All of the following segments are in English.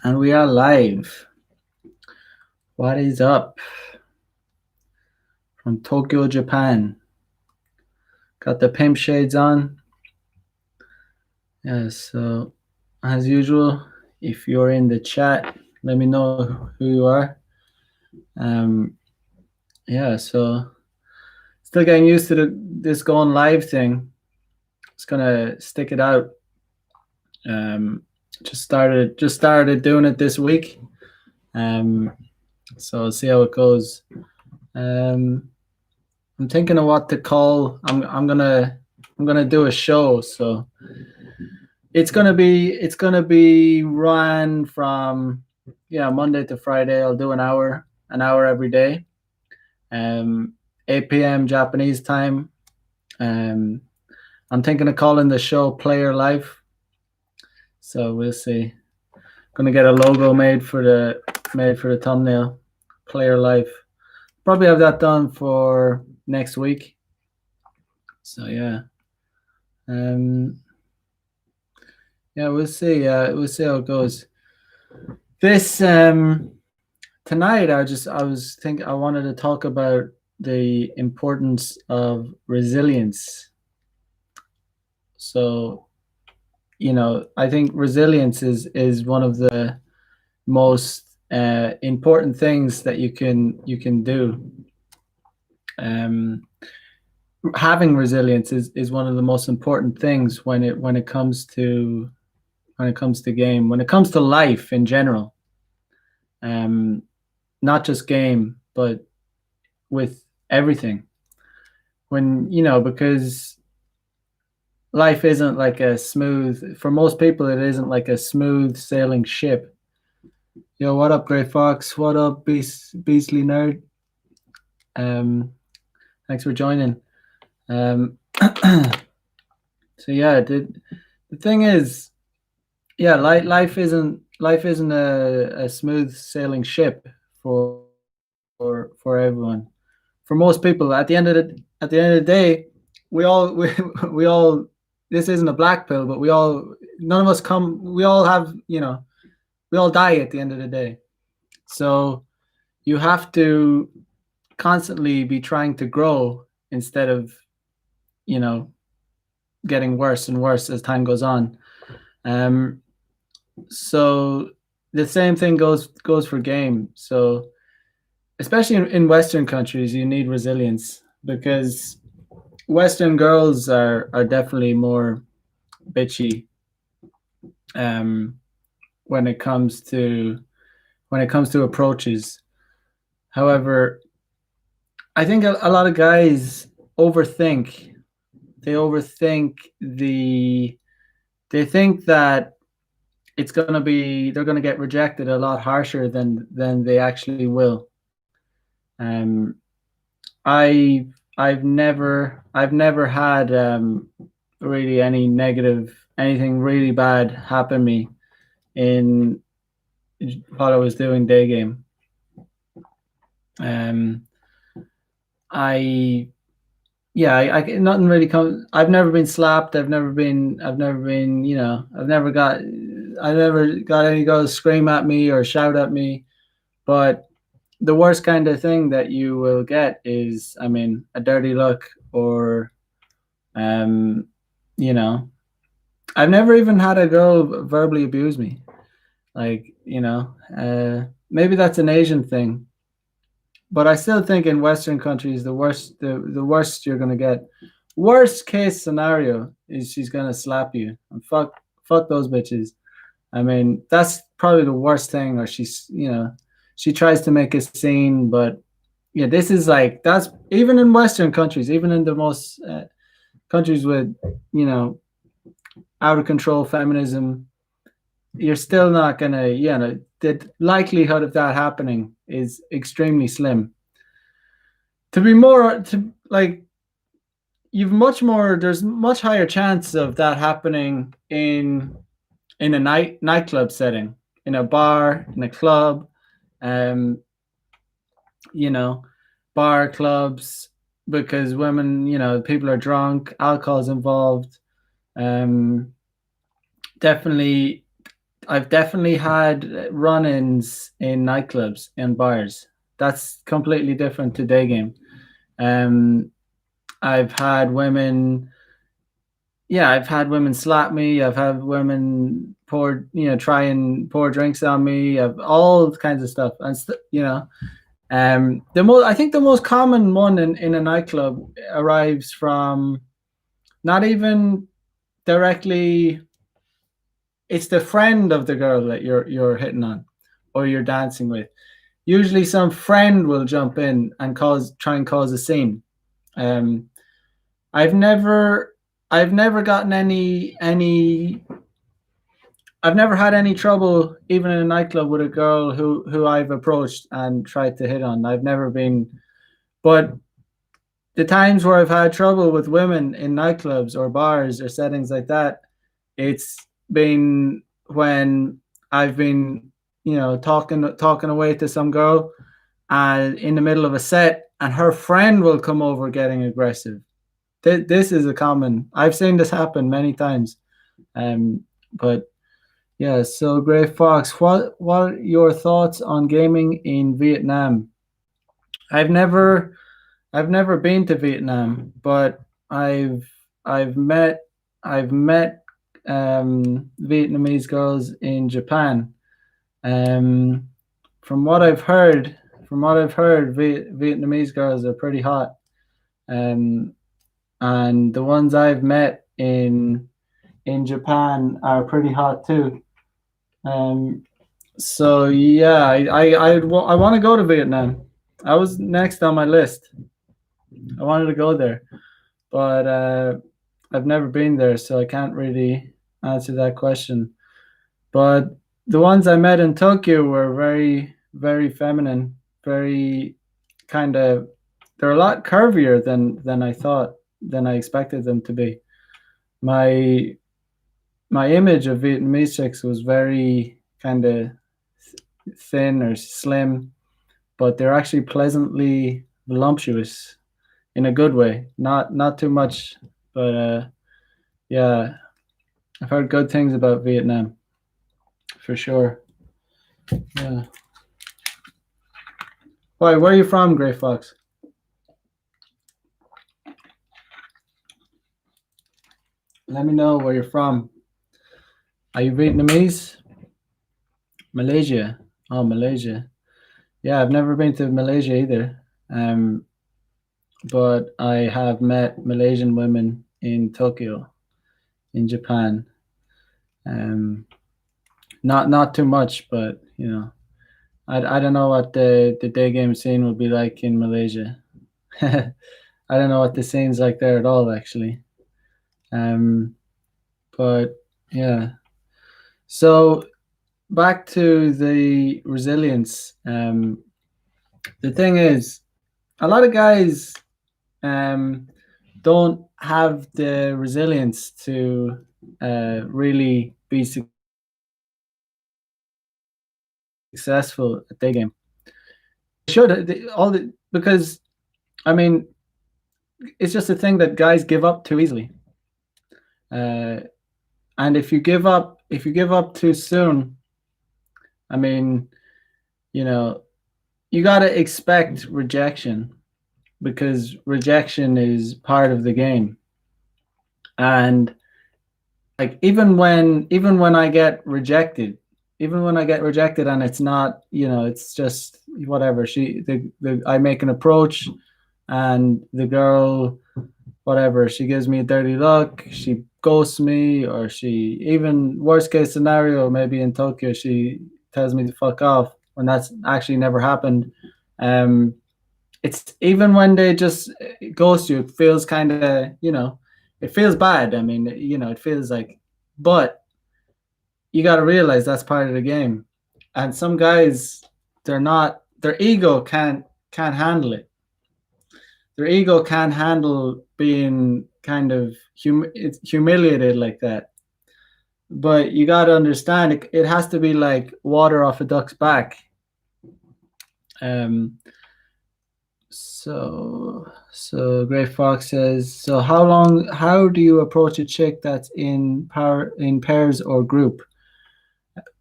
And we are live. What is up from Tokyo, Japan? Got the pimp shades on. Yeah, so as usual, if you're in the chat, let me know who you are. Yeah, so still getting used to this going live thing. Just gonna stick it out. Just started doing it this week. So see how it goes. I'm thinking of what to call. I'm gonna do a show. So it's gonna be run from Monday to Friday. I'll do an hour every day. 8 p.m. Japanese time. I'm thinking of calling the show Player Life. So we'll see. Gonna get a logo made for the thumbnail. Player Life. Probably have that done for next week. So yeah. Yeah, we'll see. We'll see how it goes. This tonight, I wanted to talk about the importance of resilience. So, I think resilience is one of the most important things that you can do. Having resilience is one of the most important things when it comes to game, when it comes to life in general. Not just game, but with everything. Because life isn't like for most people, it isn't like a smooth sailing ship. Yo, what up, Gray Fox? What up, Beastly Nerd? Thanks for joining. So yeah, the thing is, yeah, life isn't a smooth sailing ship for everyone. For most people, at the end of the day, we all we all. This isn't a black pill, but none of us we all have, we all die at the end of the day. So you have to constantly be trying to grow instead of, getting worse and worse as time goes on. So the same thing goes for game. So especially in Western countries, you need resilience because Western girls are definitely more bitchy when it comes to approaches. However, I think a lot of guys overthink. They think that they're gonna get rejected a lot harsher than they actually will. I've never had really anything really bad happen to me while I was doing day game. I nothing really comes. I've never been slapped. I've never got any girls scream at me or shout at me. But the worst kind of thing that you will get is, a dirty look or, I've never even had a girl verbally abuse me. Like, maybe that's an Asian thing. But I still think in Western countries, the worst you're gonna get, worst case scenario is she's gonna slap you and fuck those bitches. That's probably the worst thing. Or she tries to make a scene, but yeah, this is that's even in Western countries, even in the most countries with out of control feminism, you're still not gonna, the likelihood of that happening is extremely slim. There's much higher chance of that happening in a nightclub setting, in a bar, in a club, bar clubs, because women, people are drunk, alcohol's involved. Definitely I've definitely had run-ins in nightclubs and bars. That's completely different to day game. Um, I've had women, yeah, I've had women slap me. I've had women pour, try and pour drinks on me. I've all kinds of stuff, and I think the most common one in a nightclub arrives from not even directly. It's the friend of the girl that you're hitting on, or you're dancing with. Usually, some friend will jump in and try and cause a scene. Um, I've never I've never gotten I've never had any trouble even in a nightclub with a girl who I've approached and tried to hit on. I've never been, but the times where I've had trouble with women in nightclubs or bars or settings like that, it's been when I've been, talking away to some girl and in the middle of a set and her friend will come over getting aggressive. This is a common. I've seen this happen many times. But yeah, so Grey Fox, what are your thoughts on gaming in Vietnam? I've never I've never been to Vietnam, but I've met I've met Vietnamese girls in Japan. Um, from what I've heard, Vietnamese girls are pretty hot. Um, and the ones I've met in Japan are pretty hot too. Um, so yeah, I want to go to Vietnam. I was next on my list. I wanted to go there, but I've never been there, so I can't really answer that question. But the ones I met in Tokyo were very, very feminine, very kind of. They're a lot curvier than I thought, than I expected them to be. My my image of Vietnamese chicks was very kind of thin or slim, but they're actually pleasantly voluptuous in a good way. Not too much, but yeah, I've heard good things about Vietnam for sure. Yeah. Why? Where are you from, Grey Fox? Let me know where you're from. Are you Vietnamese? Malaysia. Oh, Malaysia. Yeah, I've never been to Malaysia either. But I have met Malaysian women in Tokyo, in Japan. Um, not too much, but I don't know what the day game scene would be like in Malaysia. I don't know what the scene's like there at all, actually. Um, but yeah. So back to the resilience. The thing is, a lot of guys um, don't have the resilience to really be successful at day game. Should because I mean it's just a thing that guys give up too easily. And if you give up too soon, I mean, you know, you got to expect rejection because rejection is part of the game. And like even when I get rejected, and it's not, it's just whatever. I make an approach and the girl, whatever, she gives me a dirty look, she ghosts me, or she, even worst case scenario, maybe in Tokyo, she tells me to fuck off when that's actually never happened. Um, it's even when they just ghost you, it feels kind of, it feels bad. I mean, it feels like, but you got to realize that's part of the game. And some guys, their ego can't handle it. Their ego can't handle being kind of humiliated like that. But you got to understand, it has to be like water off a duck's back. Um, so Grey Fox says, so how do you approach a chick that's in pairs or group?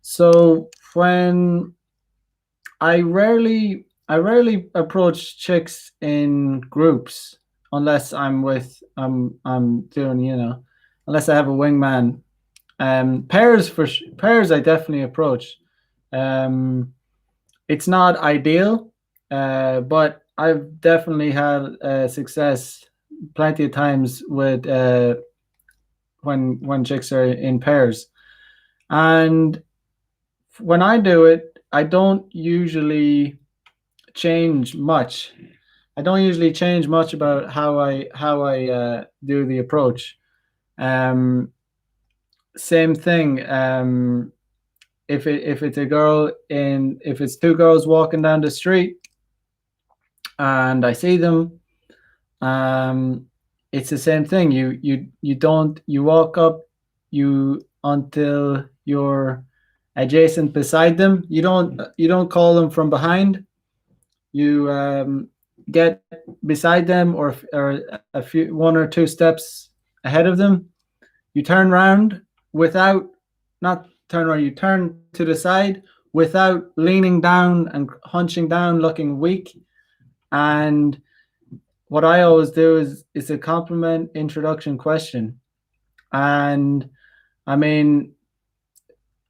So when I rarely approach chicks in groups unless I'm doing, unless I have a wingman. Pairs I definitely approach. Um, it's not ideal, but I've definitely had success plenty of times with when chicks are in pairs. And when I do it, I don't usually change much. I don't usually change much about how I do the approach. Um, Same thing. If it's a girl in if it's two girls walking down the street and I see them, um, it's the same thing. You don't you walk up you until you're adjacent beside them. You don't call them from behind. You get beside them or a few one or two steps ahead of them. You turn around without not turn around. You turn to the side without leaning down and hunching down, looking weak. And what I always do is it's a compliment introduction question. And I mean,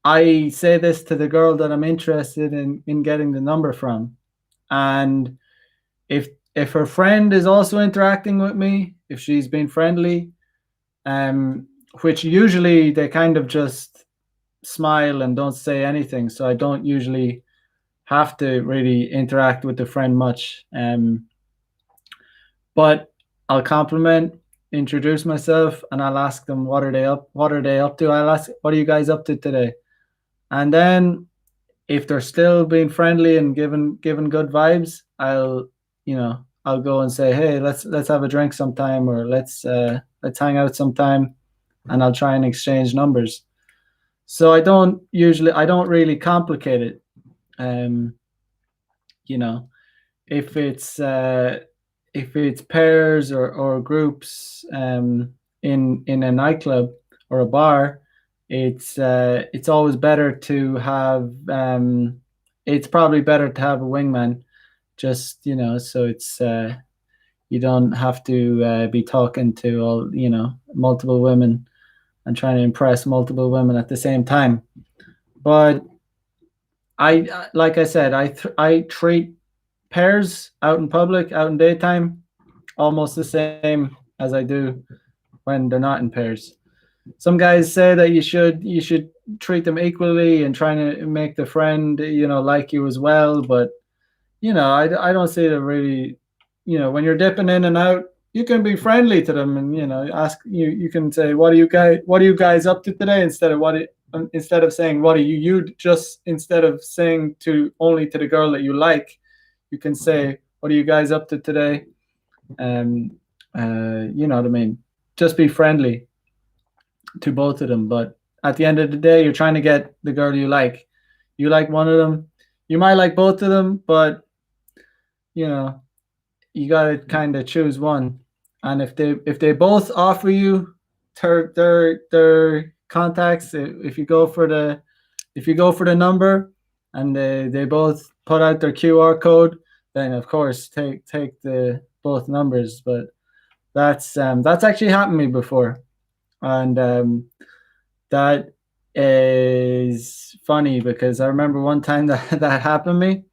I say this to the girl that I'm interested in getting the number from. And if if her friend is also interacting with me, if she's been friendly, um, which usually they kind of just smile and don't say anything, so I don't usually have to really interact with the friend much. But I'll compliment, introduce myself, and I'll ask them what are they up to. I'll ask, what are you guys up to today? And then if they're still being friendly and giving good vibes, I'll go and say, hey, let's have a drink sometime, or let's hang out sometime, and I'll try and exchange numbers. So I don't really complicate it. Um, you know, if it's pairs or groups in a nightclub or a bar, it's always better to have it's probably better to have a wingman, just so it's you don't have to be talking to all multiple women and trying to impress multiple women at the same time. But like I said, I treat pairs out in public, out in daytime, almost the same as I do when they're not in pairs. Some guys say that you should treat them equally and trying to make the friend like you as well. But I don't see it really. When you're dipping in and out, you can be friendly to them and ask you can say, what are you guys up to today, instead of saying what are you just instead of saying to only to the girl that you like, you can say, what are you guys up to today? um you know what I mean. Just be friendly to both of them. But at the end of the day, you're trying to get the girl you like. You like one of them. You might like both of them, but you know, you gotta kind of choose one. And if they both offer you their contacts, if you go for the number, and they both put out their QR code, then of course take the both numbers. But that's actually happened to me before, and that is funny because I remember one time that that happened to me,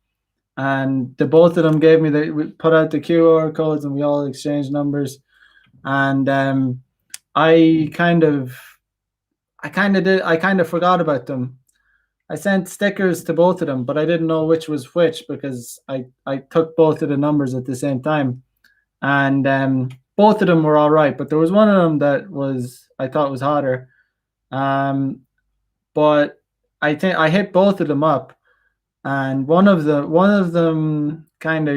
and the both of them gave me we put out the QR codes and we all exchanged numbers, and I kind of I kind of forgot about them. I sent stickers to both of them, but I didn't know which was which because I took both of the numbers at the same time, and both of them were all right, but there was one of them that was I thought was hotter. Um, but I think I hit both of them up, and one of them kind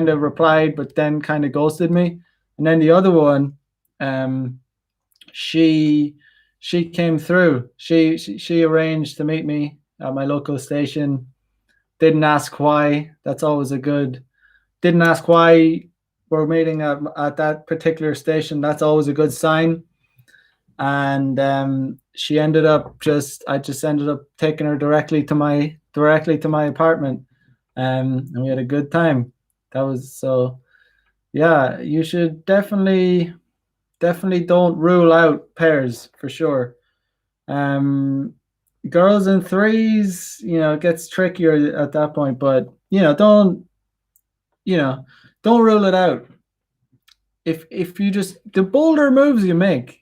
of replied, but then kind of ghosted me, and then the other one, um, she she came through. She arranged to meet me at my local station. Didn't ask why. That's always a good. Didn't ask why we're meeting at that particular station. That's always a good sign. and she ended up I just ended up taking her directly to my apartment, and we had a good time. That was so. Yeah, you should definitely don't rule out pairs for sure. Um, Girls in threes, it gets trickier at that point, but you know, don't rule it out. If you just the bolder moves you make,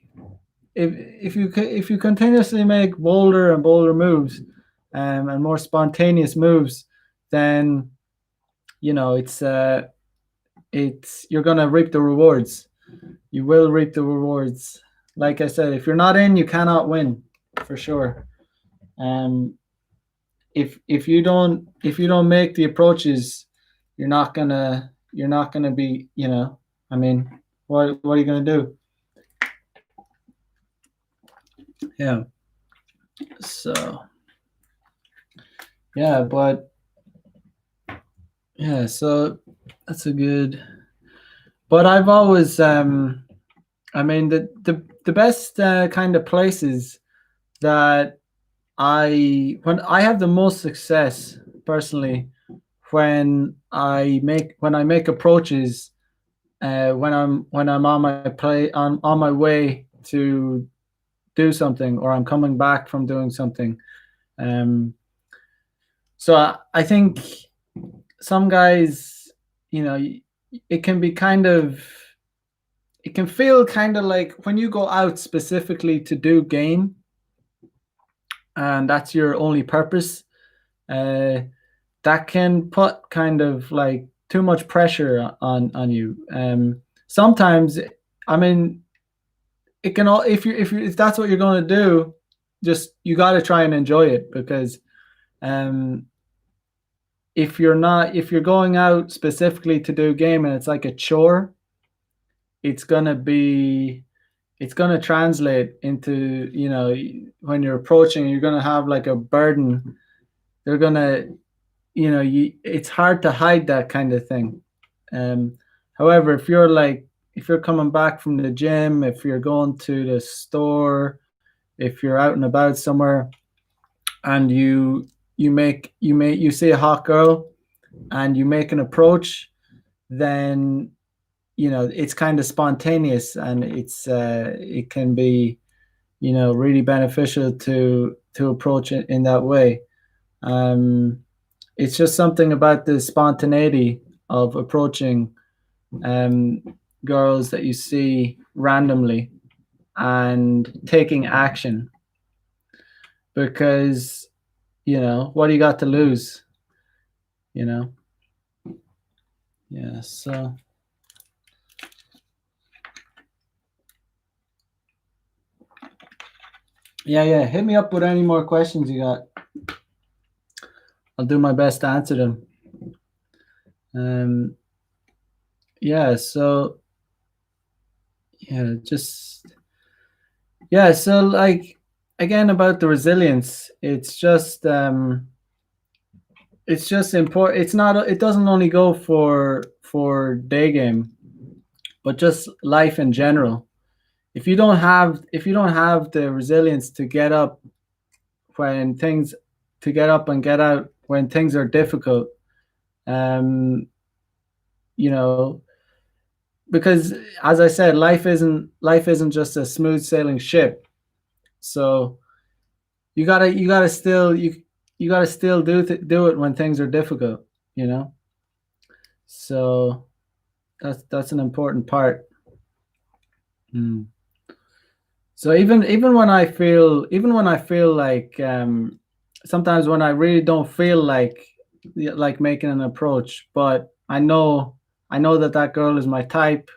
if you continuously make bolder and bolder moves, and more spontaneous moves, then it's you're gonna reap the rewards. You will reap the rewards. Like I said, if you're not in, you cannot win, for sure. Um, if you don't make the approaches, you're not gonna be. I mean, what are you gonna do? Yeah. So yeah, but yeah, so that's a good. But I've always, I mean, the best kind of places that when I have the most success personally, when I make approaches, when I'm on my way to do something, or I'm coming back from doing something. Um, so I think some guys, you know, it can be kind of it can feel kind of like when you go out specifically to do game, and that's your only purpose. Uh, that can put kind of like too much pressure on you. Sometimes, I mean, it can all if that's what you're going to do, just you got to try and enjoy it, because um, if you're going out specifically to do game and it's like a chore, it's gonna be it's gonna translate into, when you're approaching, you're gonna have like a burden. They're gonna it's hard to hide that kind of thing. Um, However, if you're coming back from the gym, if you're going to the store, if you're out and about somewhere, and you see a hot girl and you make an approach, then it's kind of spontaneous, and it can be really beneficial to approach it in that way. Um, it's just something about the spontaneity of approaching um, girls that you see randomly and taking action, because what do you got to lose? You know, yeah. So yeah. Hit me up with any more questions you got. I'll do my best to answer them. Um, yeah. So yeah, so like, again, about the resilience, it's just important. It doesn't only go for day game, but just life in general. If you don't have the resilience to get up when things to get up and get out when things are difficult, um you know because, as I said, life isn't just a smooth sailing ship. So you gotta still do it when things are difficult. You know. So that's an important part. Mm. So even when I feel like, sometimes when I really don't feel like making an approach, but I know that girl is my type,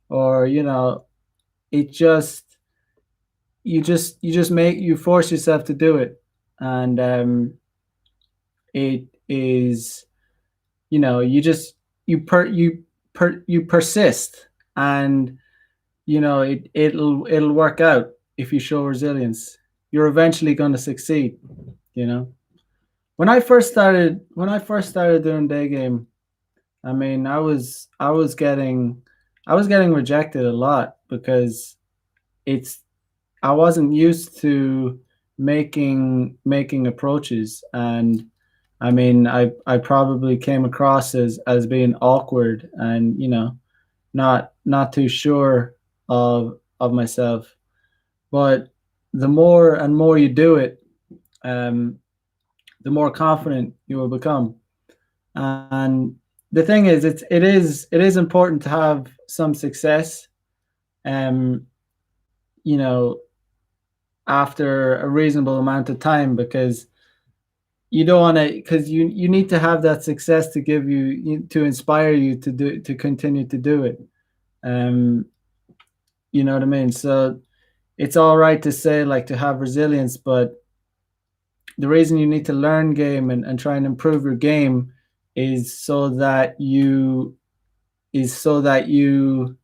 or it just you force yourself to do it, and it is you just you persist, and it'll work out. If you show resilience, you're eventually going to succeed. you know when I first started doing day game, I mean, I was getting rejected a lot, because it's I wasn't used to making approaches, and I mean, I probably came across as being awkward and, not too sure of myself. But the more and more you do it, um, the more confident you will become. And the thing is, it is important to have some success. Um, you know, after a reasonable amount of time, because you don't want to, because you need to have that success to give to inspire you to continue to do it. Um, you know what I mean? So it's all right to say, like, to have resilience, but the reason you need to learn game and try and improve your game is so that you is so that you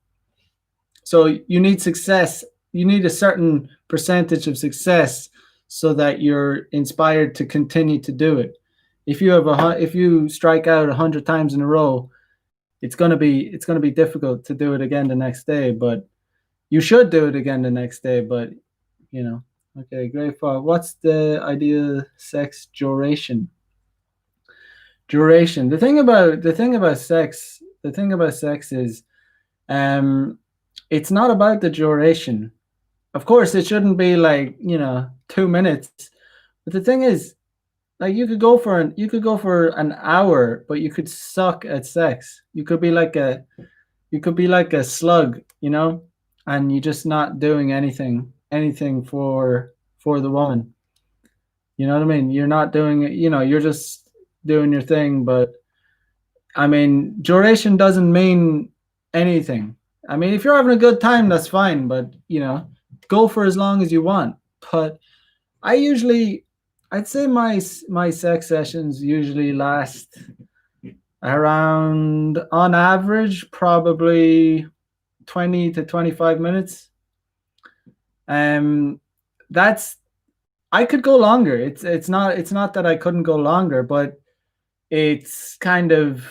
so you need success. You need a certain percentage of success so that you're inspired to continue to do it. If you strike out 100 times in a row, it's gonna be difficult to do it again the next day. But you should do it again the next day. But you know, okay, great. For what's the ideal sex duration? Duration. The thing about sex is, um, it's not about the duration. Of course, it shouldn't be like, 2 minutes. But the thing is, like, you could go for an hour, but you could suck at sex. You could be like a slug, and you're just not doing anything for the woman. You know what I mean? You're not doing it. You're just doing your thing. But I mean, duration doesn't mean anything. I mean, if you're having a good time, that's fine. But go for as long as you want. But I usually, I'd say my sex sessions usually last around, on average, probably 20 to 25 minutes. Um, that's I could go longer. It's not that I couldn't go longer, but it's kind of,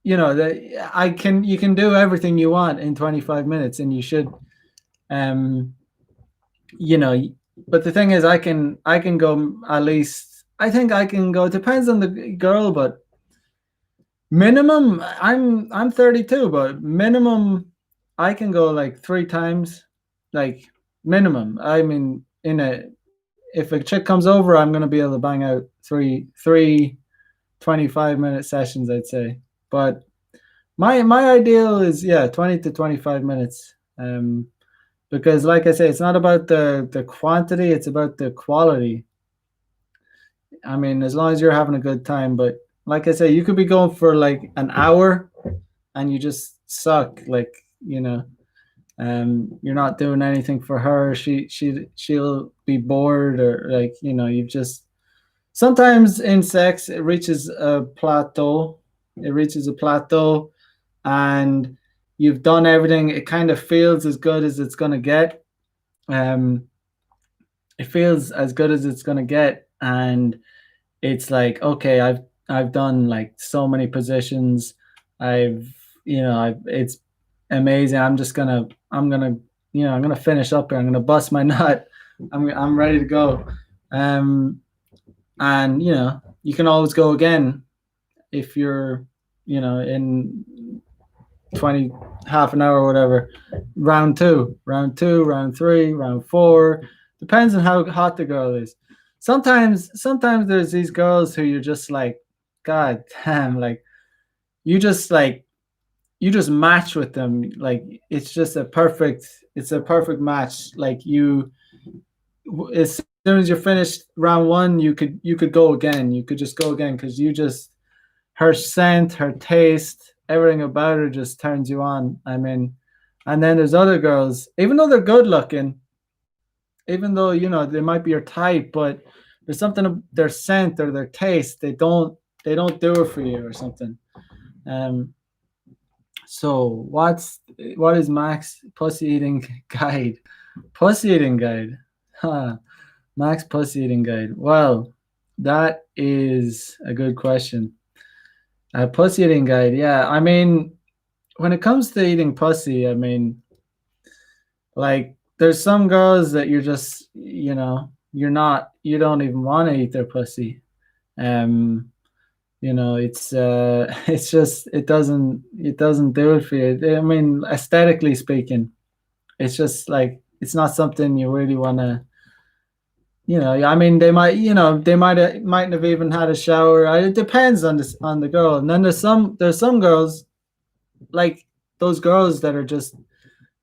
that I can you can do everything you want in 25 minutes, and you should. Um, you know, but the thing is, I can go at least. I think I can go. It depends on the girl, but minimum. I'm 32, but minimum I can go like 3 times, like minimum. I mean, if a chick comes over, I'm gonna be able to bang out three 25-minute sessions, I'd say. But my ideal is, yeah, 20 to 25 minutes. Because, like I say, it's not about the quantity, it's about the quality. I mean, as long as you're having a good time. But like I say, you could be going for like an hour and you just suck, like, you're not doing anything for her. She'll be bored, or, like, you've just sometimes in sex it reaches a plateau. And you've done everything. It kind of feels as good as it's going to get. um it feels as good as it's going to get, and it's like, okay, I've done like so many positions. I've it's amazing. I'm gonna finish up here. I'm gonna bust my nut. I'm ready to go. um and you can always go again if you're in 20 half an hour or whatever. Round two, round three, round four, depends on how hot the girl is. Sometimes there's these girls who you're just like, god damn, like, you just like you just match with them. Like, it's a perfect match. Like, as soon as you're finished round one, you could go again. You could just go again, because her scent, her taste, everything about her just turns you on. I mean, and then there's other girls, even though they're good looking, even though they might be your type, but there's something of their scent or their taste. They don't do it for you or something. Um. So what is Max pussy eating guide? Pussy eating guide. Huh. Max pussy eating guide. Well, that is a good question. Pussy eating guide. Yeah, I mean, when it comes to eating pussy, I mean, like, there's some girls that you're just, you don't even want to eat their pussy. Um, it's it's just it doesn't do it for you. I mean, aesthetically speaking, it's just like it's not something you really want to. I mean, they mightn't have even had a shower. It depends on the girl. And then there's some girls like those girls that are just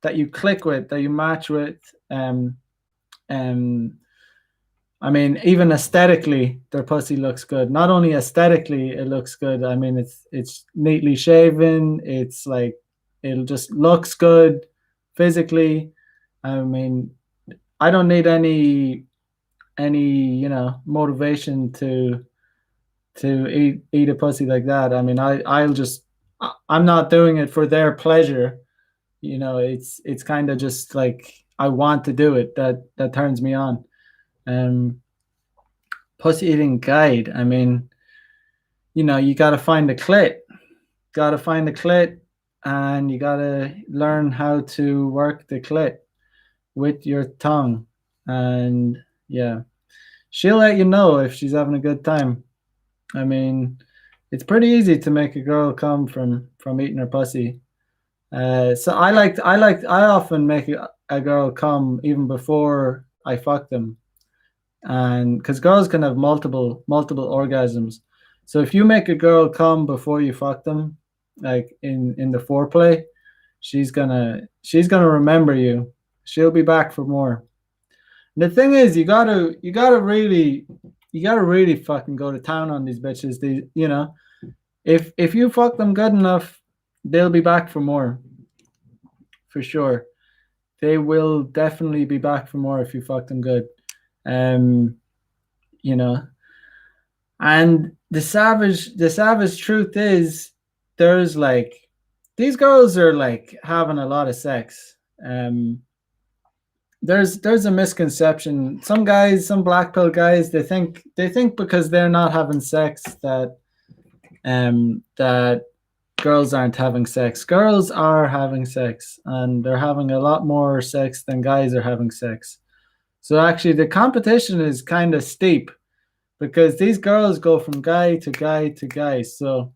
that you click with, that you match with. Um, um, I mean, even aesthetically, their pussy looks good. Not only aesthetically, it looks good. I mean, it's neatly shaven. It's like it just looks good physically. I mean, I don't need any motivation to eat a pussy like that. I mean, I'm not doing it for their pleasure. It's kind of just like I want to do it. That turns me on. Um, Pussy eating guide. I mean, you got to find the clit. Got to find the clit, and you got to learn how to work the clit with your tongue. And yeah, she'll let you know if she's having a good time. I mean, it's pretty easy to make a girl come from eating her pussy. So I often make a girl come even before I fuck them, and because girls can have multiple orgasms. So if you make a girl come before you fuck them, like in the foreplay, she's gonna remember you. She'll be back for more. And the thing is, you gotta really fucking go to town on these bitches. If you fuck them good enough, they'll be back for more, for sure. They will definitely be back for more if you fuck them good. Um, you know, and the savage truth is, there's like these girls are like having a lot of sex. There's a misconception. Some guys, some black pill guys, they think because they're not having sex that girls aren't having sex. Girls are having sex, and they're having a lot more sex than guys are having sex. So actually, the competition is kind of steep because these girls go from guy to guy to guy. So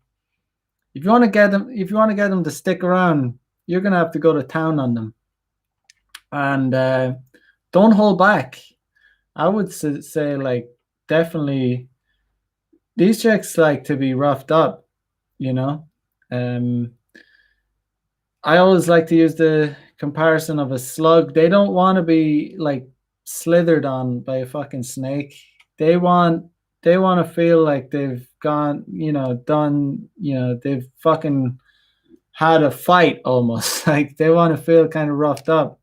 if you want to get them to stick around, you're gonna have to go to town on them, and don't hold back. I would say like definitely these chicks like to be roughed up. You know, um, I always like to use the comparison of a slug. They don't want to be like slithered on by a fucking snake. They want they want to feel like they've gone, done, they've fucking had a fight almost. Like they want to feel kind of roughed up.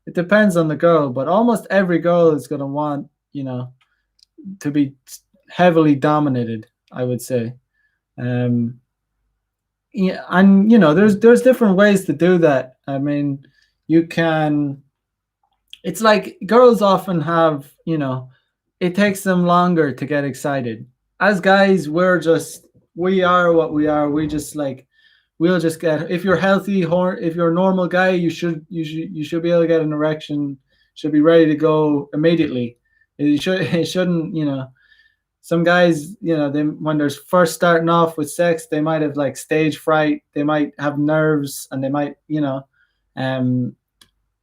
It depends on the girl, but almost every girl is going to want, to be heavily dominated, I would say. Um, yeah, and there's different ways to do that. I mean, you can. It's like girls often have, it takes them longer to get excited. As guys, we are what we are. We just like we'll just get if you're healthy, if you're a normal guy, you should be able to get an erection. Should be ready to go immediately. It shouldn't, some guys, they when they're first starting off with sex, they might have like stage fright, they might have nerves, and they might, um,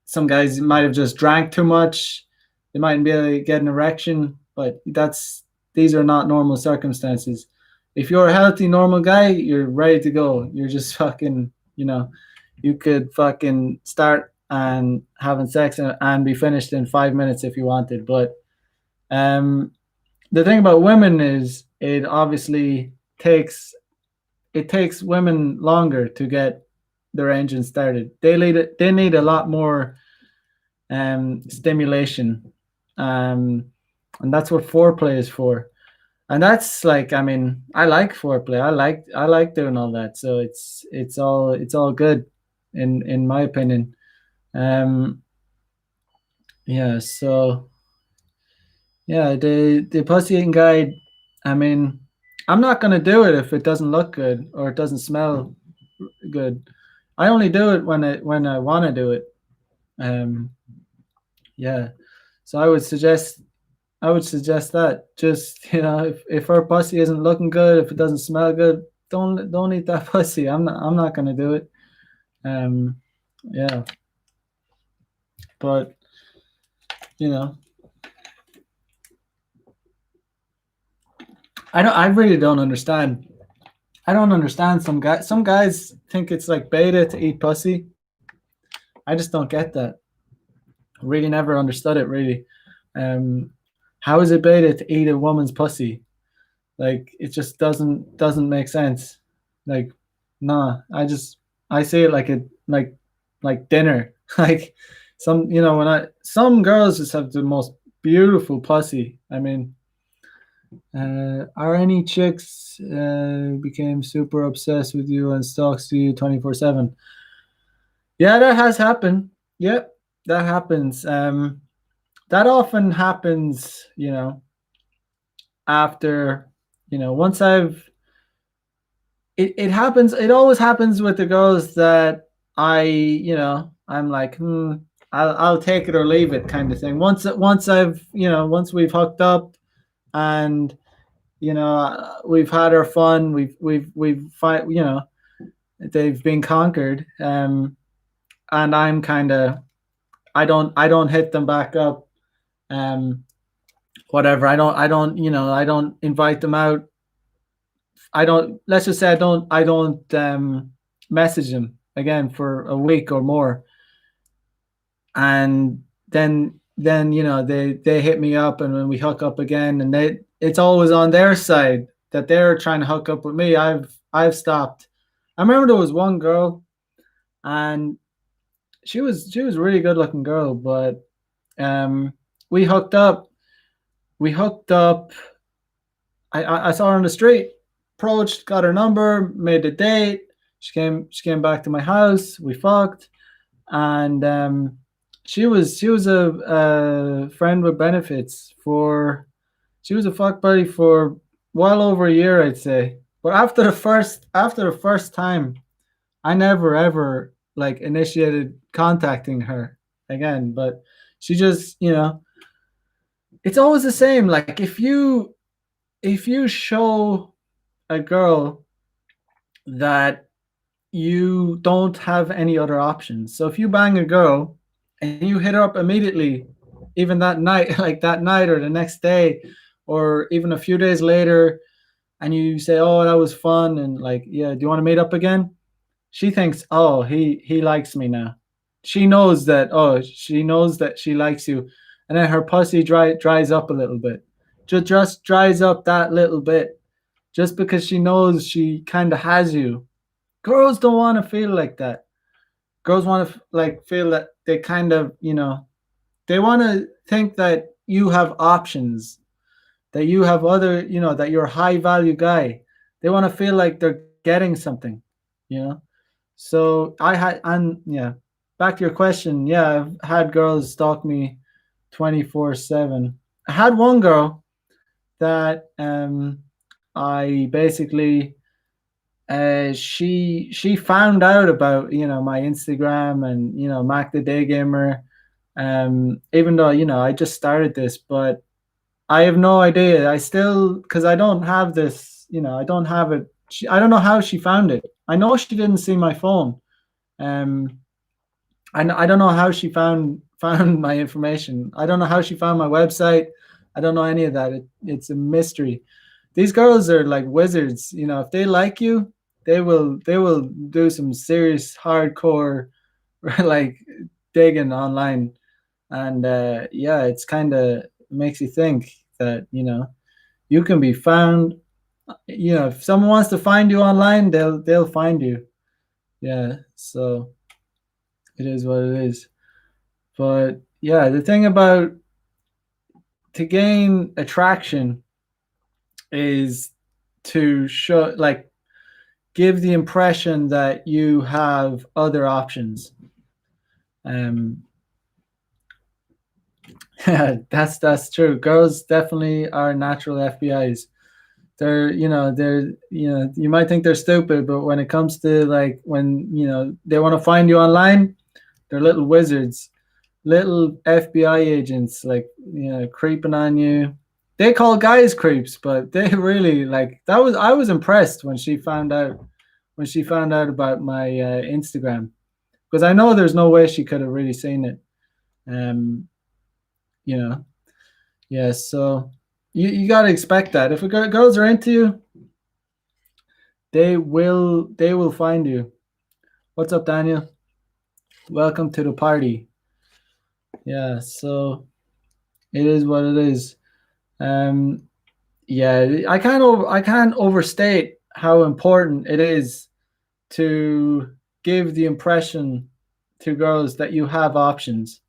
some guys might have just drank too much. They mightn't be able to get an erection, but these are not normal circumstances. If you're a healthy, normal guy, you're ready to go. You're just fucking, you could fucking start and having sex and be finished in 5 minutes if you wanted. But um, the thing about women is it obviously takes women longer to get their engine started. They need a lot more stimulation, and that's what foreplay is for. And that's like, I mean, I like foreplay. I like doing all that. So it's all good in my opinion. Um, yeah. So yeah, the pussy eating guide. I mean, I'm not gonna do it if it doesn't look good or it doesn't smell good. I only do it when I want to do it. Um, Yeah. So I would suggest that just if her pussy isn't looking good, if it doesn't smell good, don't eat that pussy. I'm not gonna do it. Um, yeah, but you know, I really don't understand. I don't understand some guys think it's like beta to eat pussy. I just don't get that. Really never understood it really. Um, how is it beta to eat a woman's pussy? Like it just doesn't make sense. Like, nah, I see it like like dinner. Like when I some girls just have the most beautiful pussy. I mean, are any chicks became super obsessed with you and stalks you 24/7? Yeah, that has happened. Yep, that happens. That often happens. After once it happens. It always happens with the girls that I'm like, I'll take it or leave it kind of thing. Once we've hooked up and we've had our fun, we've fight, they've been conquered, and I'm kind of I don't hit them back up, um, whatever. I don't invite them out. I don't. Let's just say I don't message them again for a week or more, and then they hit me up, and when we hook up again, and it's always on their side that they're trying to hook up with me. I've stopped. I remember there was one girl, and she was a really good looking girl, but um, we hooked up. We hooked up. I saw her on the street, approached, got her number, made a date. She came back to my house. We fucked, and she was a friend with benefits for. She was a fuck buddy for well over a year, I'd say. But after the first time, I never ever like initiated contacting her again. But she just, it's always the same. Like if you show a girl that you don't have any other options. So if you bang a girl and you hit her up immediately, even that night, like that night or the next day, or even a few days later, and you say, "Oh, that was fun," and like, "Yeah, do you want to meet up again?" She thinks, "Oh, he likes me now." She knows that she likes you, and then her pussy dries up a little bit. Just dries up that little bit, just because she knows she kind of has you. Girls don't want to feel like that. Girls want to like feel that they kind of, they want to think that you have options, that you have other, that you're a high value guy. They want to feel like they're getting something, you know. So I had, and yeah, back to your question. Yeah, I've had girls stalk me 24/7. I had one girl that I basically she found out about my Instagram and Mac the Day Gamer, even though I just started this, but I have no idea. I still, because I don't have this, I don't have it. I don't know how she found it. I know she didn't see my phone. Um, I don't know how she found my information. I don't know how she found my website. I don't know any of that. It's a mystery. These girls are like wizards. If they like you, they will do some serious hardcore like digging online, and yeah, it's kind of makes you think that you can be found. If someone wants to find you online, they'll find you. Yeah, so it is what it is. But yeah, the thing about to gain attraction is to show, like, give the impression that you have other options. Um, that's true. Girls definitely are natural FBI's. You might think they're stupid, but when it comes to like when they want to find you online, they're little wizards. little FBI agents, like, creeping on you. They call guys creeps, but they really, like, that was, I was impressed when she found out about my Instagram, because I know there's no way she could have really seen it. Um, you know, yeah. So you got to expect that if girls are into you, they will find you. What's up, Daniel? Welcome to the party. Yeah. So it is what it is. Um, yeah, I can't overstate how important it is to give the impression to girls that you have options,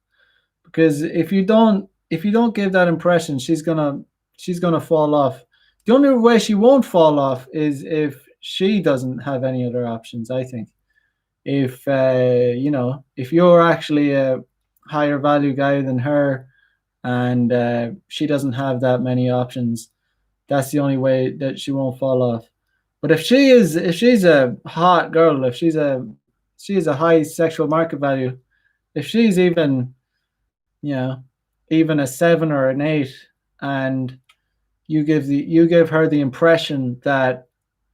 because if you don't give that impression, she's gonna fall off. The only way she won't fall off is if she doesn't have any other options, I think. If you're actually a higher value guy than her, and she doesn't have that many options, that's the only way that she won't fall off. But if she's a hot girl, if she has a high sexual market value, if she's you know even a 7 or an 8, and you give her the impression that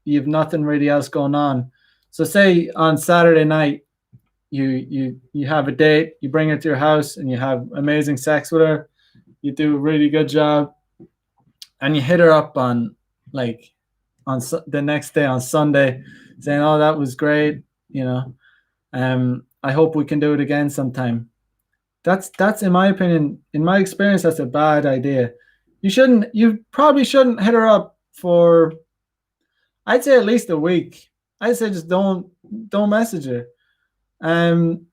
you've nothing really else going on. So say on Saturday night, you have a date, you bring her to your house, and you have amazing sex with her, you do a really good job, and you hit her up on, like, the next day on Sunday, saying, "Oh, that was great. I hope we can do it again sometime." That's in my opinion, in my experience, that's a bad idea. You probably shouldn't hit her up for, I'd say, at least a week. I'd say just don't message her. Um,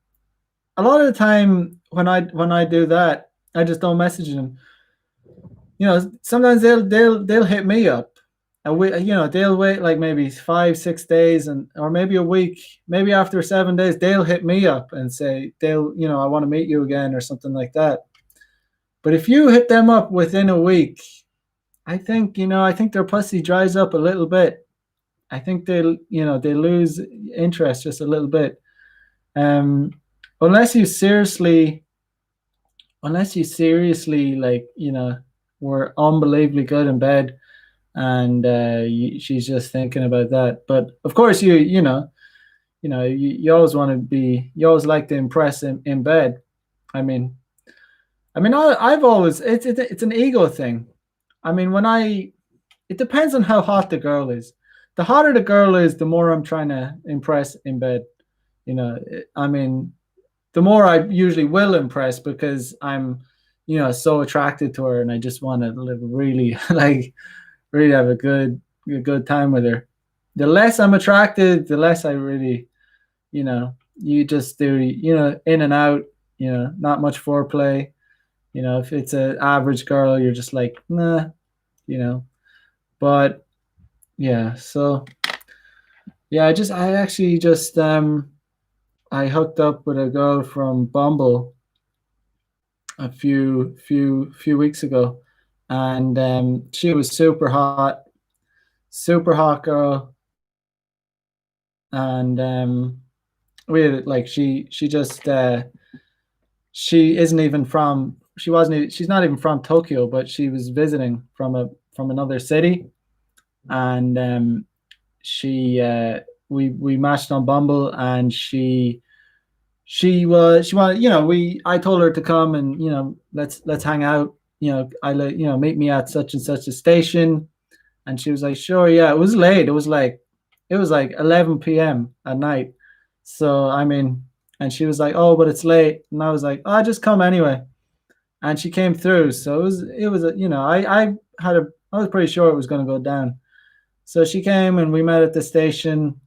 a lot of the time when I do that, I just don't message them. Sometimes they'll hit me up, and they'll wait like maybe 5 6 days, or maybe a week, maybe after 7 days they'll hit me up and say, I want to meet you again, or something like that. But if you hit them up within a week, I think their pussy dries up a little bit. I think they lose interest just a little bit. Um, unless you seriously, like, were unbelievably good in bed, and she's just thinking about that. But of course, you always want to be, you always like to impress in bed. I mean, I've always, it's an ego thing. I mean, it depends on how hot the girl is. The hotter the girl is, the more I'm trying to impress in bed. I mean, the more I usually will impress, because I'm, so attracted to her, and I just want to live really, like, really have a good time with her. The less I'm attracted, the less I really, you just do, in and out, not much foreplay. If it's an average girl, you're just like, nah, but yeah. So yeah, I actually just I hooked up with a girl from Bumble a few weeks ago, and she was super hot girl, and we had, like, she just she isn't even from she wasn't e- she's not even from Tokyo, but she was visiting from another city, and she we matched on Bumble, and she wanted, we I told her to come, and let's hang out, meet me at such and such a station. And she was like, sure. Yeah, it was late. It was like 11 p.m. at night. So I mean, and she was like, oh, but it's late. And I was like, oh, just come anyway. And she came through. So it was I was pretty sure it was going to go down. So she came, and we met at the station.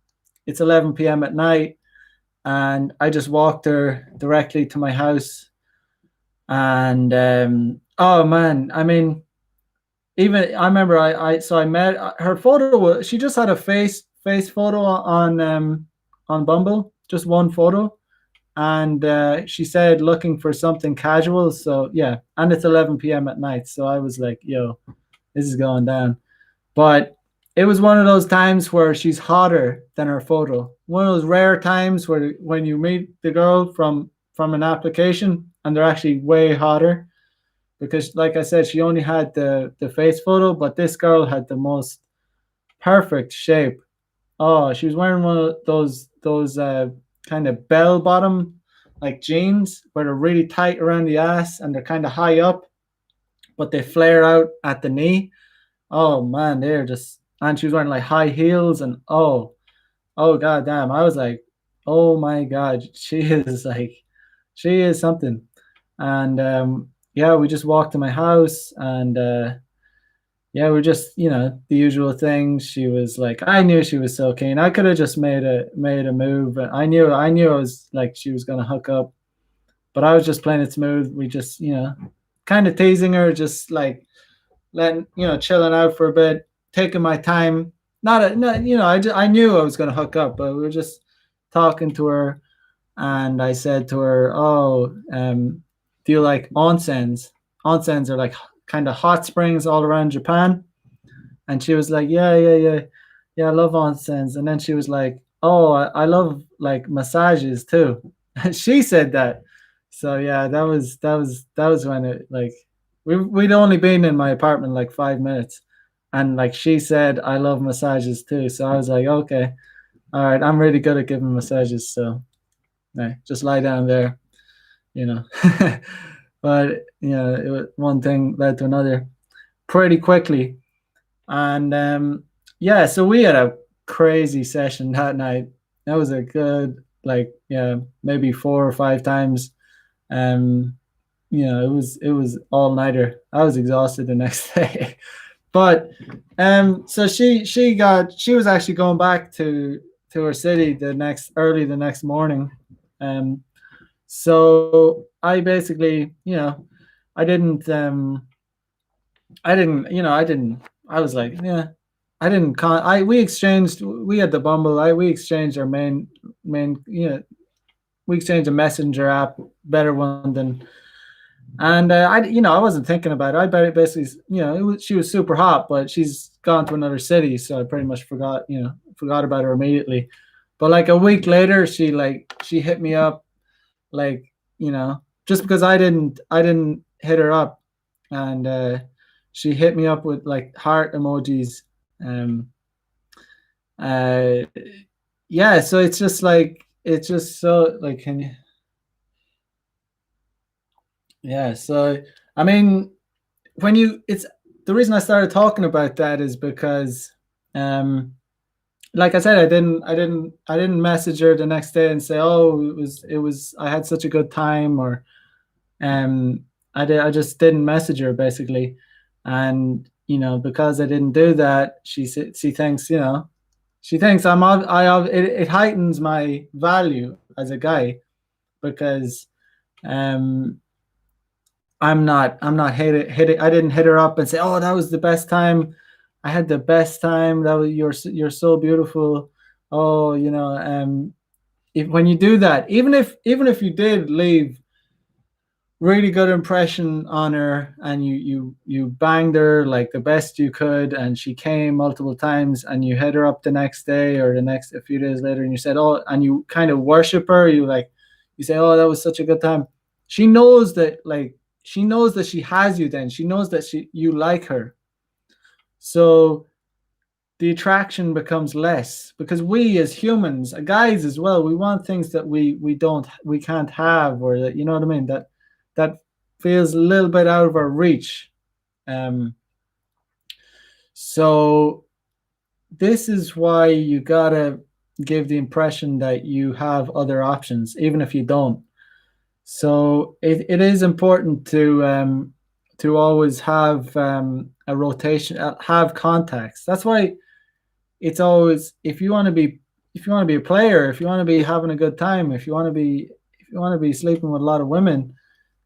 It's 11 p.m. at night, and I just walked her directly to my house. And oh man, I mean, even I remember, I met her photo. She just had a face photo on Bumble, just one photo, and she said looking for something casual. So yeah, and it's 11 p.m. at night, so I was like, yo, this is going down. But it was one of those times where she's hotter than her photo. One of those rare times where when you meet the girl from an application, and they're actually way hotter because, like I said, she only had the face photo, but this girl had the most perfect shape. Oh, she was wearing one of those kind of bell bottom like jeans where they're really tight around the ass and they're kind of high up, but they flare out at the knee. Oh man, they're just, and she was wearing like high heels and oh god damn. I was like, oh my god, she is like, she is something. And yeah, we just walked to my house and yeah, we're just, the usual things. She was like, I knew she was so keen. I could have just made a move. I knew I was like she was gonna hook up, but I was just playing it smooth. We just, kind of teasing her, just like letting, chilling out for a bit, taking my time. Not, I knew I was gonna hook up, but we were just talking to her, and I said to her, "Oh, do you like onsens? Onsens are like kind of hot springs all around Japan." And she was like, "Yeah, yeah, yeah, yeah, I love onsens." And then she was like, "Oh, I love like massages too." She said that. So yeah, that was when it like we'd only been in my apartment like 5 minutes, and like she said, "I love massages too." So I was like, "Okay, all right, I'm really good at giving massages." So yeah, just lie down there, you know. But one thing led to another pretty quickly, and yeah, so we had a crazy session that night. That was a good, like, yeah, maybe 4 or 5 times. Um, it was all nighter. I was exhausted the next day. But so she was actually going back to her city the next morning. Um, so I basically, I didn't I didn't, I didn't. I was like, yeah, I didn't. we exchanged. We had the Bumble. We exchanged our main. We exchanged a messenger app, better one than. And I wasn't thinking about it. Basically, she was super hot, but she's gone to another city, so I pretty much forgot about her immediately. But like a week later, she hit me up, like, just because I didn't hit her up, and she hit me up with like heart emojis. Um, uh, yeah, so it's just so like, can you? Yeah, so I mean, when you it's the reason I started talking about that is because, um, like I said, I didn't message her the next day and say, oh, it was I had such a good time, or um, I just didn't message her basically, and because I didn't do that, she thinks it heightens my value as a guy because um I'm not I didn't hit her up and say, oh, that was the best time. I had the best time. That was you're so beautiful. Oh, if when you do that, even if you did leave really good impression on her, and you banged her like the best you could, and she came multiple times, and you hit her up the next day or a few days later, and you said, oh, and you kind of worship her, you say, oh, that was such a good time. She knows that, like, she knows that she has you. Then she knows that you like her, so the attraction becomes less, because we as humans, guys as well, we want things that we can't have, or that, you know what I mean, that feels a little bit out of our reach. Um, so this is why you gotta give the impression that you have other options, even if you don't. So it is important to always have a rotation, have contacts. That's why it's always, if you want to be a player, if you want to be having a good time, if you want to be sleeping with a lot of women,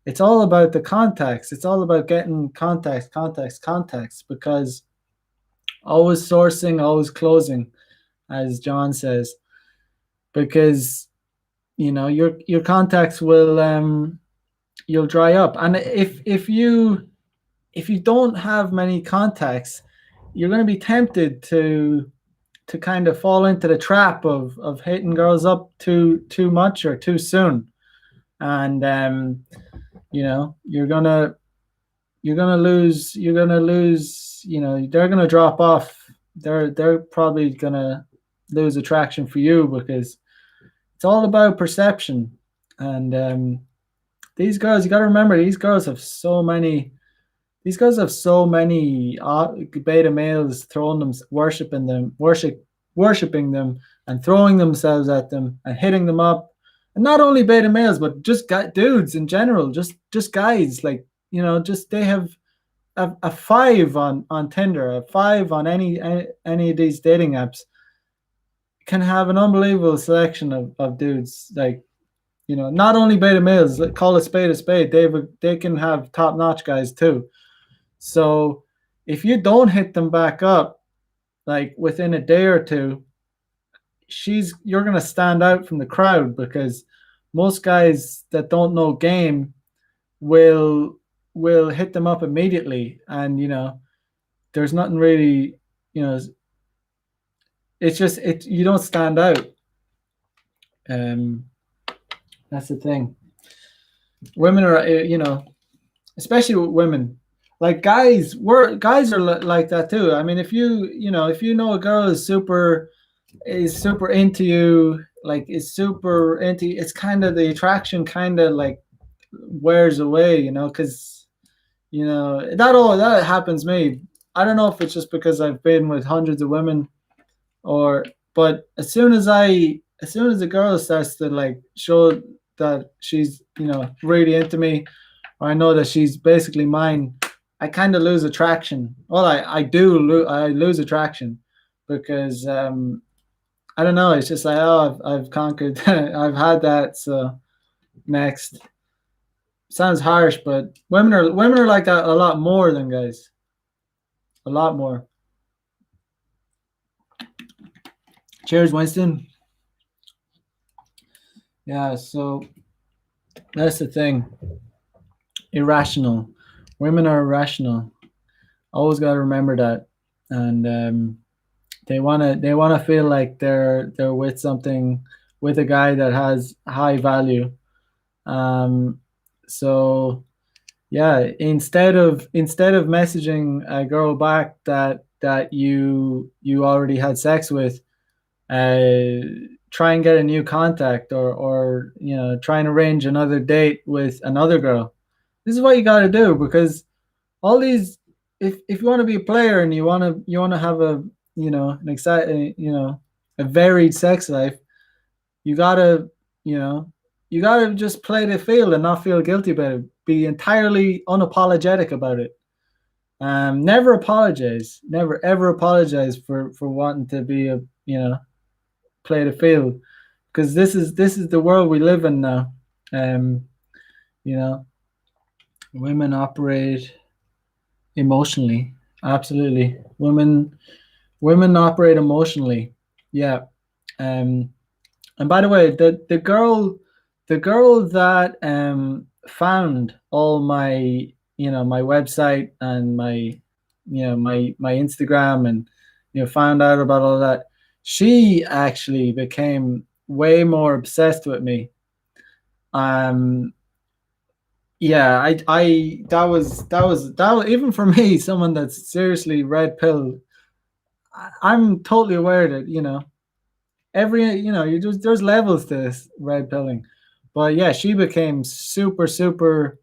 it's all about the contacts. It's all about getting contacts, because always sourcing, always closing, as John says, because your contacts will you'll dry up. And if you don't have many contacts, you're going to be tempted to kind of fall into the trap of hitting girls up too much or too soon. And You know, you're gonna lose. You know, they're gonna drop off. They're probably gonna lose attraction for you because it's all about perception. And these girls, you got to remember, these girls have so many. These girls have so many beta males throwing them, worshiping them, and throwing themselves at them and hitting them up. And not only beta males, but just dudes in general, just guys. Like, you know, just they have a five on Tinder, a five on any of these dating apps, can have an unbelievable selection of dudes. Like, you know, not only beta males, like, call a spade a spade. They can have top notch guys too. So if you don't hit them back up, like within a day or two, you're gonna stand out from the crowd because most guys that don't know game will hit them up immediately, and you know, there's nothing really, you know, it's just you don't stand out. Um, that's the thing. Women are, you know, especially with women. Like guys are like that too. I mean, if you know a girl is super into you, like is super into, it's kind of the attraction kind of like wears away, you know, because you know that happens to me. I don't know if it's just because I've been with hundreds of women, or but as soon as the girl starts to like show that she's, you know, really into me, or I know that she's basically mine, I kind of lose attraction. Well, I lose attraction because I don't know. It's just like, oh, I've conquered. I've had that. So next, sounds harsh, but women are like that a lot more than guys. A lot more. Cheers, Winston. Yeah. So that's the thing. Irrational. Women are irrational. Always got to remember that. And they wanna feel like they're with a guy that has high value. Um, so yeah, instead of messaging a girl back that you already had sex with, uh, try and get a new contact, or you know, try and arrange another date with another girl. This is what you got to do because all these, if you want to be a player and you want to have a, you know, an exciting, you know, a varied sex life, you gotta, you know, you gotta just play the field and not feel guilty about it. Be entirely unapologetic about it. Never apologize. Never ever apologize for wanting to be a, you know, play the field, because this is the world we live in now. Um, you know, women operate emotionally. Absolutely, women operate emotionally. Yeah. Um, And by the way, the girl that found all my, you know, my website and my, you know, my Instagram, and you know, found out about all that, she actually became way more obsessed with me. Um yeah, I that was even for me, someone that's seriously red pill. I'm totally aware that, you know, every, you know, you just, there's levels to this red pilling. But yeah, she became super.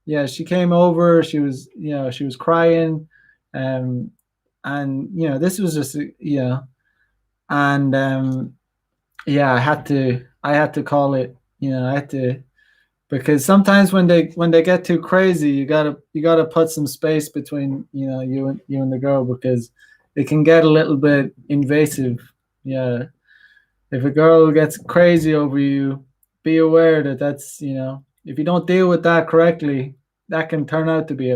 Yeah, she came over, she was, you know, she was crying. um and you know, this was just, you know, and yeah, I had to call it, you know, I had to, because sometimes when they get too crazy, you gotta put some space between, you know, you and the girl, because it can get a little bit invasive. Yeah, if a girl gets crazy over you, be aware that that's, you know, if you don't deal with that correctly, that can turn out to be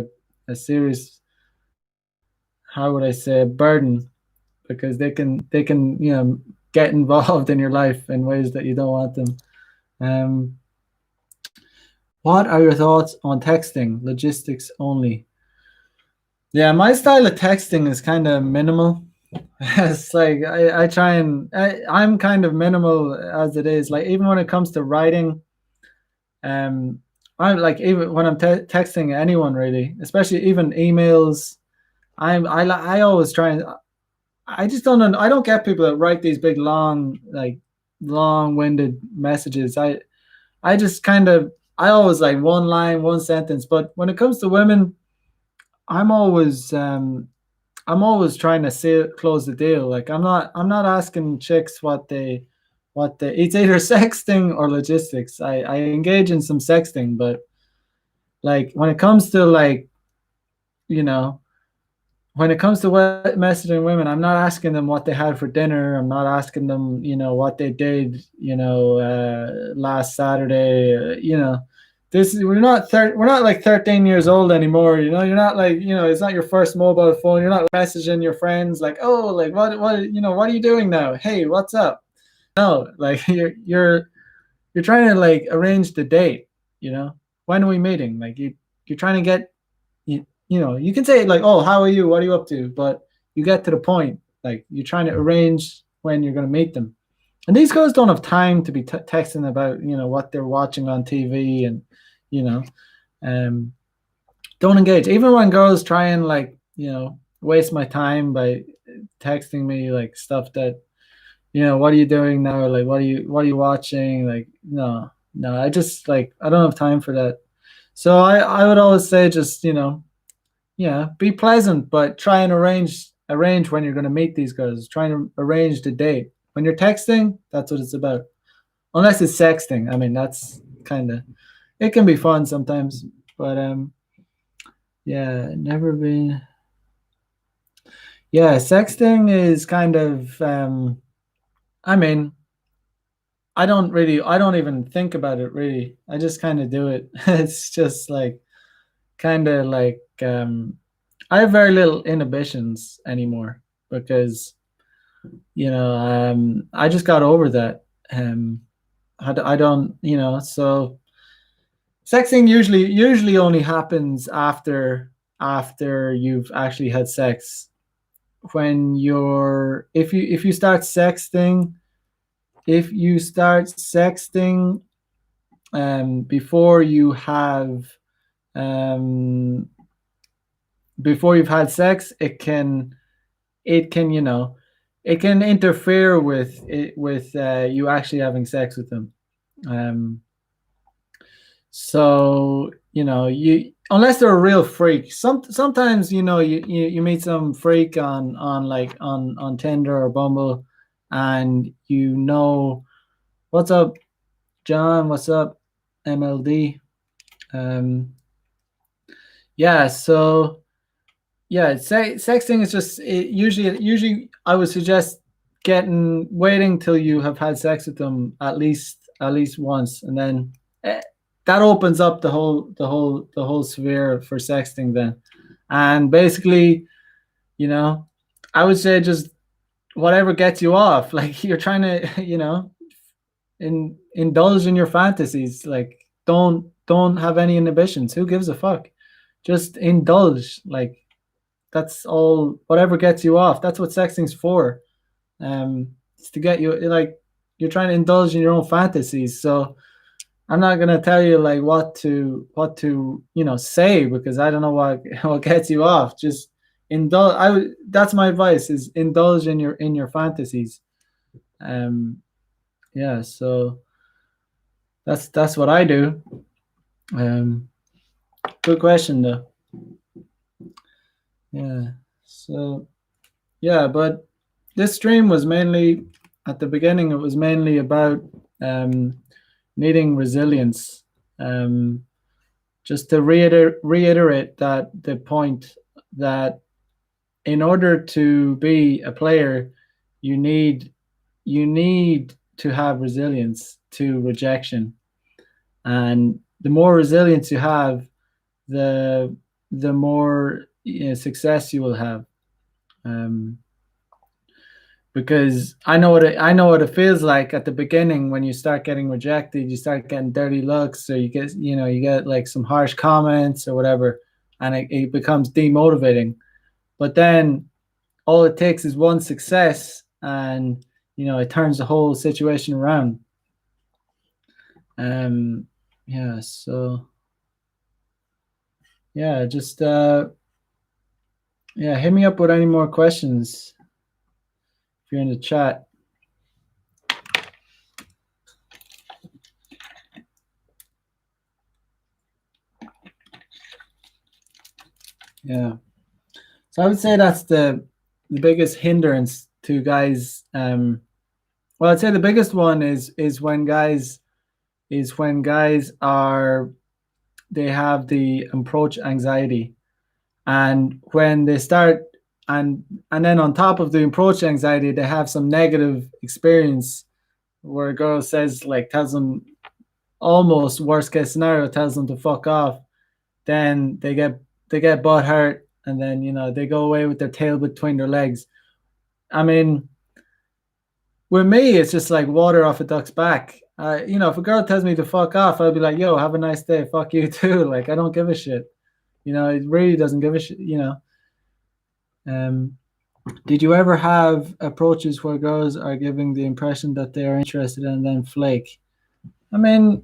a serious, how would I say, a burden, because they can, you know, get involved in your life in ways that you don't want them. Um, what are your thoughts on texting? Logistics only. Yeah, my style of texting is kind of minimal. It's like I try and I'm kind of minimal as it is. Like even when it comes to writing, um, I'm like, even when I'm texting anyone, really, especially even emails, I always try and I just I don't get people that write these big long, like long-winded messages. I just kind of, I always like one line, one sentence. But when it comes to women, I'm always I'm always trying to close the deal. Like I'm not asking chicks what they it's either sexting or logistics. I engage in some sexting, but like when it comes to like, you know, when it comes to messaging women, I'm not asking them what they had for dinner. I'm not asking them, you know, what they did, you know, last Saturday. This we're not like 13 years old anymore. You know, you're not like, you know, it's not your first mobile phone. You're not messaging your friends like, oh, like what are you doing now? Hey, what's up? No, like you're trying to like arrange the date. You know, when are we meeting? Like you're trying to get you know, you can say like, "Oh, how are you? What are you up to?" But you get to the point. Like you're trying to arrange when you're going to meet them. And these girls don't have time to be texting about, you know, what they're watching on TV and, you know, um, don't engage. Even when girls try and like, you know, waste my time by texting me like stuff that, you know, what are you doing now? Like, what are you watching? Like, no, I just like, I don't have time for that. So I would always say just, you know, yeah, be pleasant, but try and arrange when you're going to meet these girls. Try and arrange the date. When you're texting, that's what it's about. Unless it's sexting. I mean, that's kind of, it can be fun sometimes, but yeah, never been. Yeah, sexting is kind of I mean, I don't even think about it really. I just kind of do it. It's just like kind of like I have very little inhibitions anymore because you know I just got over that. I don't, you know, so sexing usually only happens after you've actually had sex. When you're if you start sexting, if you start sexting before you have um before you've had sex, it can, you know, it can interfere with you actually having sex with them. Um, so you know, you unless they're a real freak. Sometimes, you know, you meet some freak on like on Tinder or Bumble, and you know, what's up, John? What's up, MLD? Um, yeah. So yeah, sexting is just usually I would suggest waiting till you have had sex with them at least once, and then eh, that opens up the whole sphere for sexting then. And basically, you know, I would say just whatever gets you off. Like you're trying to, you know, indulge in your fantasies. Like don't have any inhibitions. Who gives a fuck? Just indulge. Like that's all, whatever gets you off. That's what sexting's for. It's to get you, like, you're trying to indulge in your own fantasies. So I'm not gonna tell you like what to, you know, say, because I don't know what what gets you off. Just indulge. That's my advice, is indulge in your fantasies. Um yeah, so that's what I do. Um Good question though. Yeah. So yeah, but this stream was mainly, at the beginning, it was mainly about um, needing resilience. Um, just to reiterate that the point that in order to be a player, you need you need to have resilience to rejection, and the more resilience you have, the more, you know, success you will have. Um, because I know what it feels like at the beginning when you start getting rejected. You start getting dirty looks, or you get, you know, you get like some harsh comments or whatever, and it becomes demotivating. But then all it takes is one success, and you know, it turns the whole situation around. Um, yeah. So yeah, just yeah, hit me up with any more questions if you're in the chat. Yeah. So I would say that's the biggest hindrance to guys. Well, I'd say the biggest one is when guys are they have the approach anxiety, and when they start and then on top of the approach anxiety, they have some negative experience where a girl says like tells them almost worst case scenario tells them to fuck off, then they get butt hurt, and then they go away with their tail between their legs. I mean, with me, it's just like water off a duck's back. If a girl tells me to fuck off, I'll be like, "Yo, have a nice day. Fuck you too." Like, I don't give a shit. It really doesn't give a shit. Um, did you ever have approaches where girls are giving the impression that they are interested and then flake? I mean,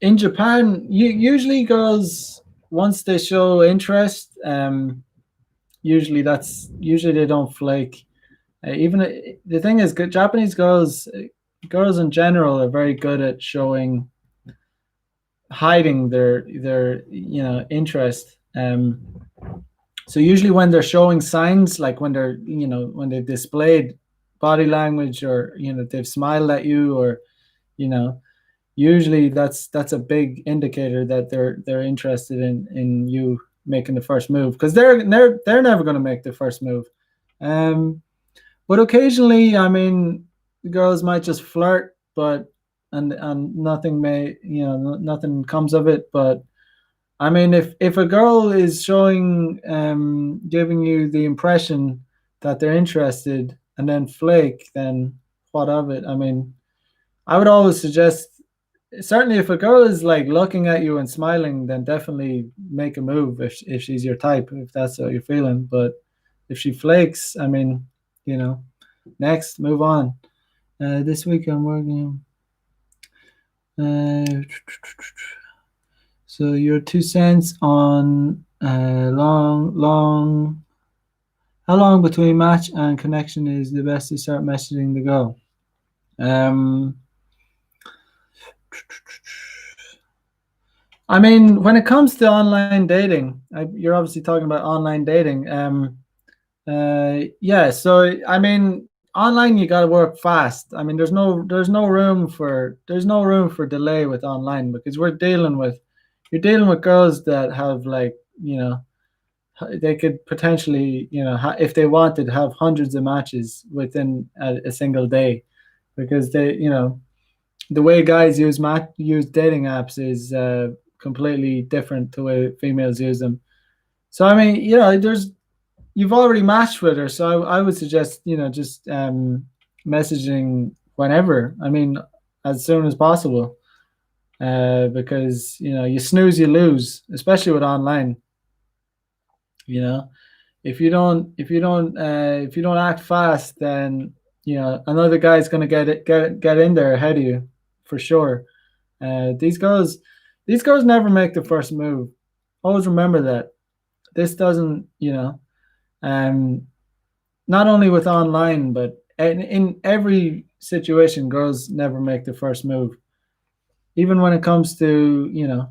in Japan, usually girls once they show interest, usually they don't flake. Even the thing is, Japanese girls in general are very good at hiding their interest. So usually when they're showing signs, like when they've displayed body language, or they've smiled at you, or you know usually that's a big indicator that they're interested in you making the first move, because they're never going to make the first move. But occasionally, I mean, the girls might just flirt, but and nothing comes of it. But I mean, if a girl is giving you the impression that they're interested and then flake, then what of it? I mean, I would always suggest, certainly if a girl is like looking at you and smiling, then definitely make a move if she's your type, if that's what you're feeling. But if she flakes, I mean, next, move on. This week I'm working. So your 2 cents on how long between match and connection is the best to start messaging the girl? I mean, when it comes to online dating, you're obviously talking about online dating. Yeah. So I mean, online you got to work fast. I mean, there's no room for delay with online, because you're dealing with girls that have like they could potentially if they wanted have hundreds of matches within a single day, because the way guys use dating apps is completely different to the way females use them. So I mean, you've already matched with her, so I would suggest just messaging whenever. I mean, as soon as possible, because you snooze, you lose, especially with online. If you don't act fast, then another guy's gonna get in there ahead of you for sure. These girls never make the first move. Always remember that. This doesn't, um, not only with online, but in every situation, girls never make the first move. Even when it comes to,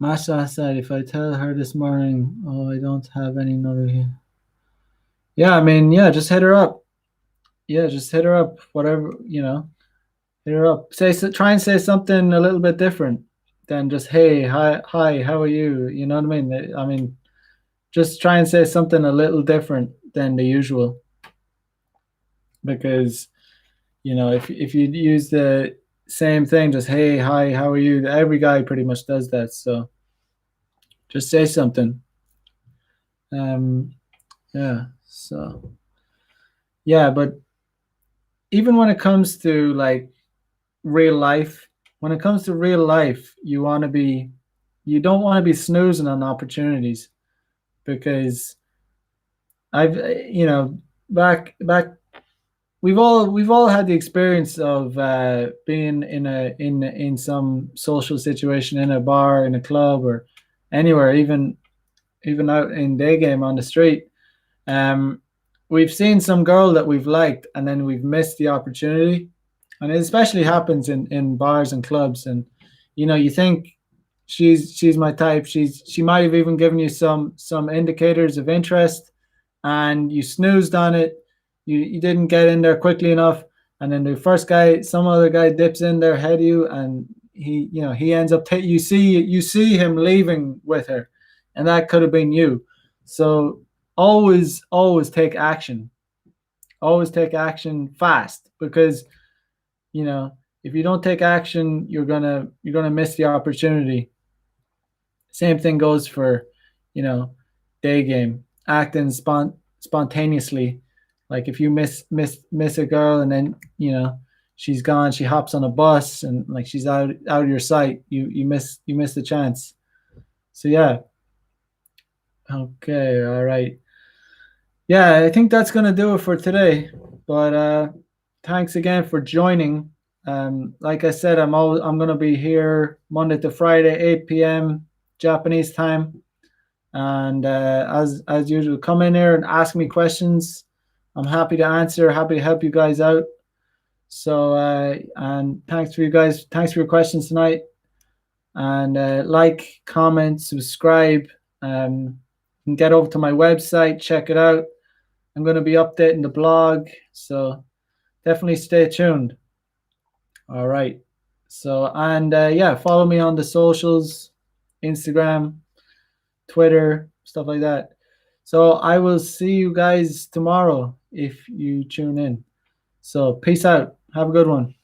Masha said, if I tell her this morning, oh, I don't have any another here. Yeah, I mean, yeah, just hit her up. Yeah, just hit her up. Whatever, hit her up. Try and say something a little bit different than just hey, hi, how are you? You know what I mean? I mean, just try and say something a little different than the usual, because if you use the same thing, just hey, hi, how are you? Every guy pretty much does that. So just say something. Yeah. So yeah, but even when it comes to like real life, you don't want to be snoozing on opportunities, because I've back we've all had the experience of being in some social situation, in a bar, in a club, or anywhere, even out in day game on the street. Um, we've seen some girl that we've liked, and then we've missed the opportunity, and it especially happens in bars and clubs. And you think she's my type. She might have even given you some indicators of interest, and you snoozed on it. You didn't get in there quickly enough, and then the first guy, some other guy, dips in there ahead of you, and he ends up you see him leaving with her, and that could have been you. So always take action. Always take action fast, because if you don't take action, you're gonna miss the opportunity. Same thing goes for, you know, day game, acting spontaneously. Like if you miss a girl, and then she's gone, she hops on a bus, and like she's out of your sight, you miss the chance. So yeah, okay, all right. Yeah, I think that's gonna do it for today. But thanks again for joining. Like I said, I'm gonna be here Monday to Friday, 8 p.m. Japanese time. And as usual, come in here and ask me questions. I'm happy to answer, happy to help you guys out. So and thanks for your questions tonight. And like, comment, subscribe. You can get over to my website, check it out. I'm going to be updating the blog, so definitely stay tuned. All right. So, and yeah, follow me on the socials, Instagram, Twitter, stuff like that. So I will see you guys tomorrow if you tune in. So peace out. Have a good one.